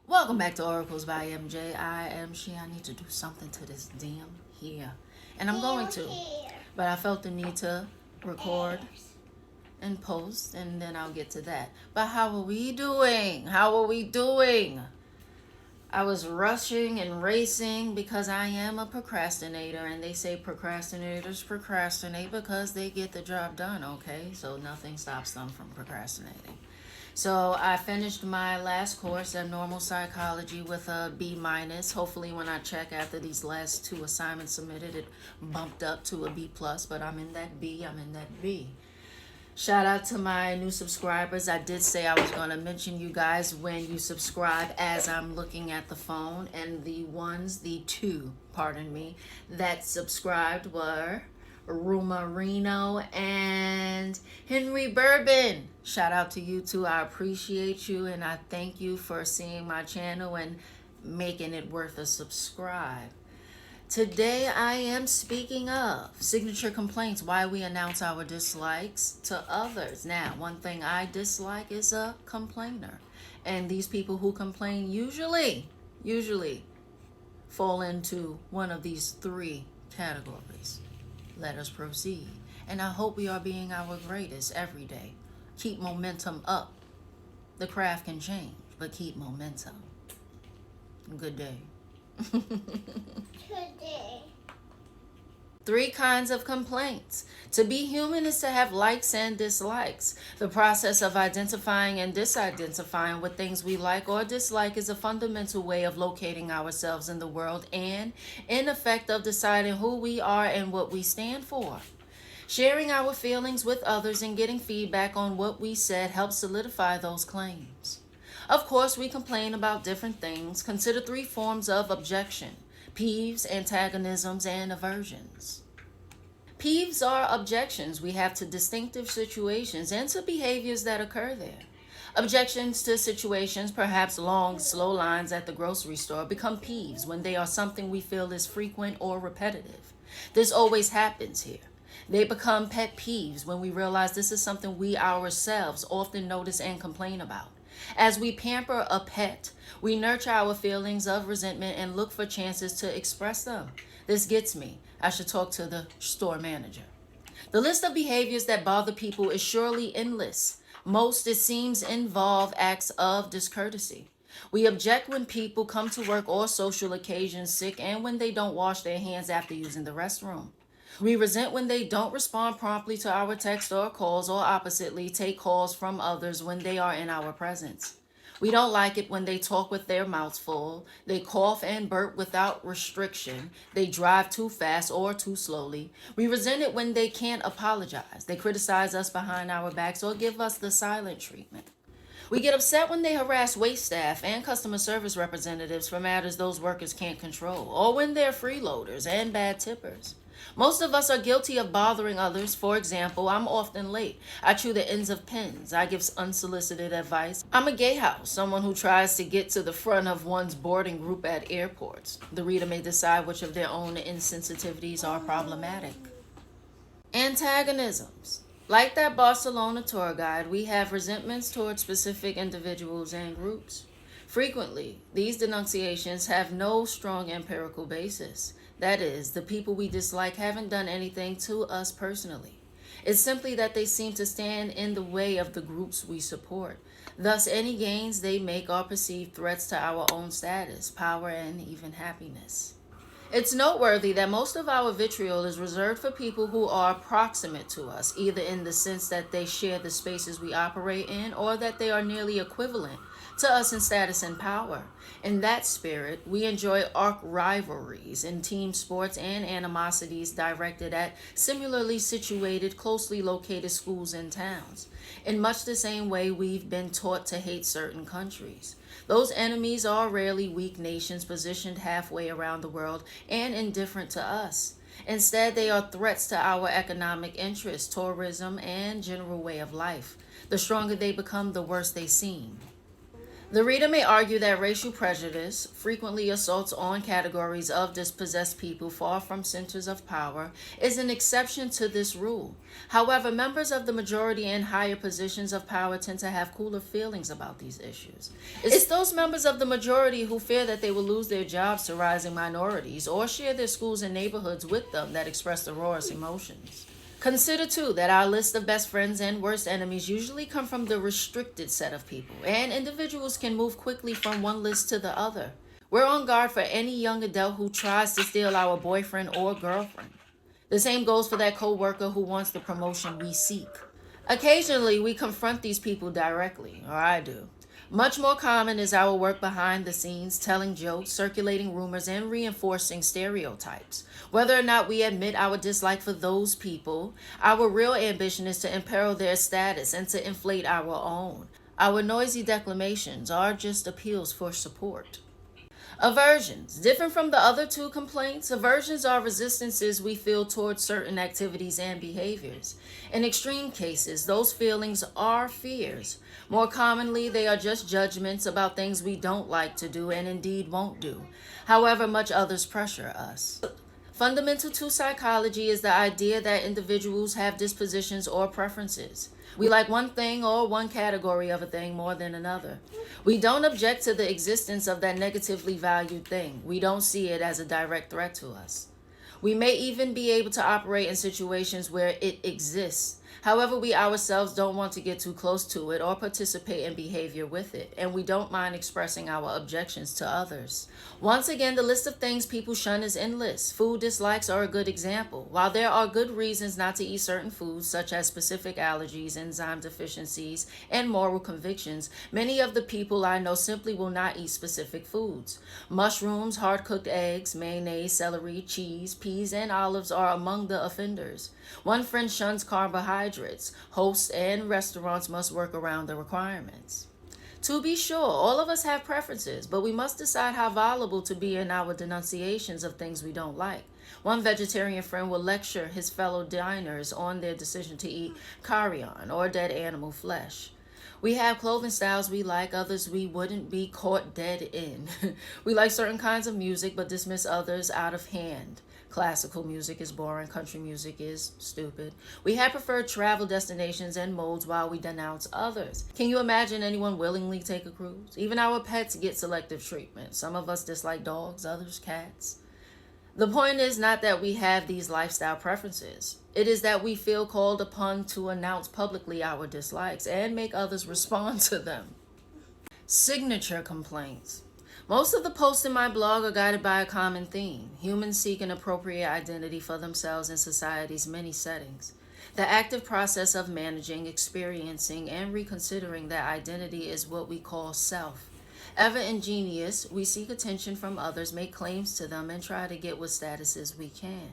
Welcome back to Oracles by MJ. I am she. I need to do something to this damn hair. And I'm going to. But I felt the need to record and post, and then I'll get to that. But how are we doing? How are we doing? I was rushing and racing because I am a procrastinator, and they say procrastinators procrastinate because they get the job done, okay? So nothing stops them from procrastinating. So I finished my last course at Normal Psychology with a B minus. Hopefully when I check after these last two assignments submitted, it bumped up to a B plus, but I'm in that B. Shout out to my new subscribers. I did say I was going to mention you guys when you subscribe as I'm looking at the phone. And the two, pardon me, that subscribed were Ruma Reno and Henry Bourbon. Shout out to you two. I appreciate you and I thank you for seeing my channel and making it worth a subscribe. Today I am speaking of signature complaints, why we announce our dislikes to others. Now, one thing I dislike is a complainer. And these people who complain usually fall into one of these three categories. Let us proceed. And I hope we are being our greatest every day. Keep momentum up. The craft can change, but keep momentum. Good day. Today. Three kinds of complaints. To be human is to have likes and dislikes. The process of identifying and disidentifying what things we like or dislike is a fundamental way of locating ourselves in the world and, in effect, of deciding who we are and what we stand for. Sharing our feelings with others and getting feedback on what we said helps solidify those claims. Of course, we complain about different things. Consider three forms of objection: peeves, antagonisms, and aversions. Peeves are objections we have to distinctive situations and to behaviors that occur there. Objections to situations, perhaps long, slow lines at the grocery store, become peeves when they are something we feel is frequent or repetitive. This always happens here. They become pet peeves when we realize this is something we ourselves often notice and complain about. As we pamper a pet, we nurture our feelings of resentment and look for chances to express them. This gets me. I should talk to the store manager. The list of behaviors that bother people is surely endless. Most, it seems, involve acts of discourtesy. We object when people come to work or social occasions sick and when they don't wash their hands after using the restroom. We resent when they don't respond promptly to our texts or calls, or oppositely, take calls from others when they are in our presence. We don't like it when they talk with their mouths full, they cough and burp without restriction, they drive too fast or too slowly. We resent it when they can't apologize, they criticize us behind our backs, or give us the silent treatment. We get upset when they harass wait staff and customer service representatives for matters those workers can't control, or when they're freeloaders and bad tippers. Most of us are guilty of bothering others. For example, I'm often late. I chew the ends of pens. I give unsolicited advice. I'm a gay house, someone who tries to get to the front of one's boarding group at airports. The reader may decide which of their own insensitivities are problematic. Antagonisms. Like that Barcelona tour guide, we have resentments toward specific individuals and groups. Frequently, these denunciations have no strong empirical basis. That is, the people we dislike haven't done anything to us personally. It's simply that they seem to stand in the way of the groups we support. Thus, any gains they make are perceived threats to our own status, power, and even happiness. It's noteworthy that most of our vitriol is reserved for people who are proximate to us, either in the sense that they share the spaces we operate in or that they are nearly equivalent to us in status and power. In that spirit, we enjoy arch rivalries in team sports and animosities directed at similarly situated, closely located schools and towns. In much the same way we've been taught to hate certain countries. Those enemies are rarely weak nations positioned halfway around the world and indifferent to us. Instead, they are threats to our economic interests, tourism, and general way of life. The stronger they become, the worse they seem. The reader may argue that racial prejudice frequently assaults on categories of dispossessed people far from centers of power is an exception to this rule. However, members of the majority in higher positions of power tend to have cooler feelings about these issues. It's those members of the majority who fear that they will lose their jobs to rising minorities or share their schools and neighborhoods with them that express the rawest emotions. Consider, too, that our list of best friends and worst enemies usually come from the restricted set of people, and individuals can move quickly from one list to the other. We're on guard for any young adult who tries to steal our boyfriend or girlfriend. The same goes for that coworker who wants the promotion we seek. Occasionally, we confront these people directly, or I do. Much more common is our work behind the scenes, telling jokes, circulating rumors, and reinforcing stereotypes. Whether or not we admit our dislike for those people, our real ambition is to imperil their status and to inflate our own. Our noisy declamations are just appeals for support. Aversions. Different from the other two complaints, aversions are resistances we feel towards certain activities and behaviors. In extreme cases, those feelings are fears. More commonly, they are just judgments about things we don't like to do and indeed won't do, however much others pressure us. Fundamental to psychology is the idea that individuals have dispositions or preferences. We like one thing or one category of a thing more than another. We don't object to the existence of that negatively valued thing. We don't see it as a direct threat to us. We may even be able to operate in situations where it exists. However, we ourselves don't want to get too close to it or participate in behavior with it, and we don't mind expressing our objections to others. Once again, the list of things people shun is endless. Food dislikes are a good example. While there are good reasons not to eat certain foods, such as specific allergies, enzyme deficiencies, and moral convictions, many of the people I know simply will not eat specific foods. Mushrooms, hard-cooked eggs, mayonnaise, celery, cheese, peas, and olives are among the offenders. One friend shuns carbohydrates. Hosts and restaurants must work around the requirements. To be sure, all of us have preferences, but we must decide how volatile to be in our denunciations of things we don't like. One vegetarian friend will lecture his fellow diners on their decision to eat carrion or dead animal flesh. We have clothing styles we like, others we wouldn't be caught dead in. We like certain kinds of music, but dismiss others out of hand. Classical music is boring, country music is stupid. We have preferred travel destinations and modes while we denounce others. Can you imagine anyone willingly take a cruise? Even our pets get selective treatment. Some of us dislike dogs, others cats. The point is not that we have these lifestyle preferences. It is that we feel called upon to announce publicly our dislikes and make others respond to them. Signature complaints. Most of the posts in my blog are guided by a common theme. Humans seek an appropriate identity for themselves in society's many settings. The active process of managing, experiencing, and reconsidering that identity is what we call self. Ever ingenious, we seek attention from others, make claims to them, and try to get what statuses we can.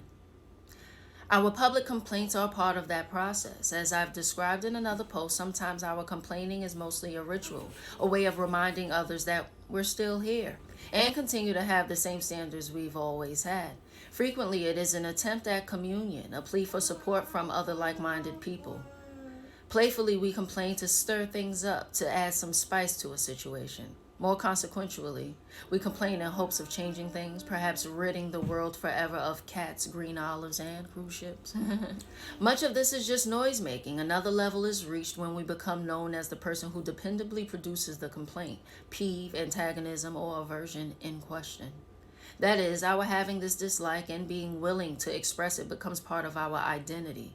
Our public complaints are part of that process. As I've described in another post, sometimes our complaining is mostly a ritual, a way of reminding others that we're still here and continue to have the same standards we've always had. Frequently, it is an attempt at communion, a plea for support from other like-minded people. Playfully, we complain to stir things up, to add some spice to a situation. More consequentially, we complain in hopes of changing things, perhaps ridding the world forever of cats, green olives, and cruise ships. Much of this is just noise-making. Another level is reached when we become known as the person who dependably produces the complaint, peeve, antagonism, or aversion in question. That is, our having this dislike and being willing to express it becomes part of our identity.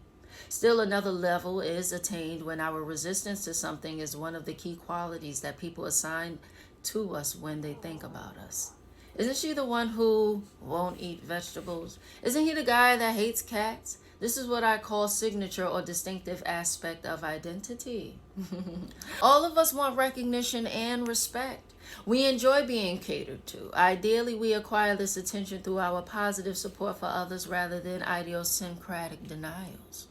Still, another level is attained when our resistance to something is one of the key qualities that people assign to us when they think about us. Isn't she the one who won't eat vegetables? Isn't he the guy that hates cats? This is what I call signature or distinctive aspect of identity. All of us want recognition and respect. We enjoy being catered to. Ideally, we acquire this attention through our positive support for others rather than idiosyncratic denials.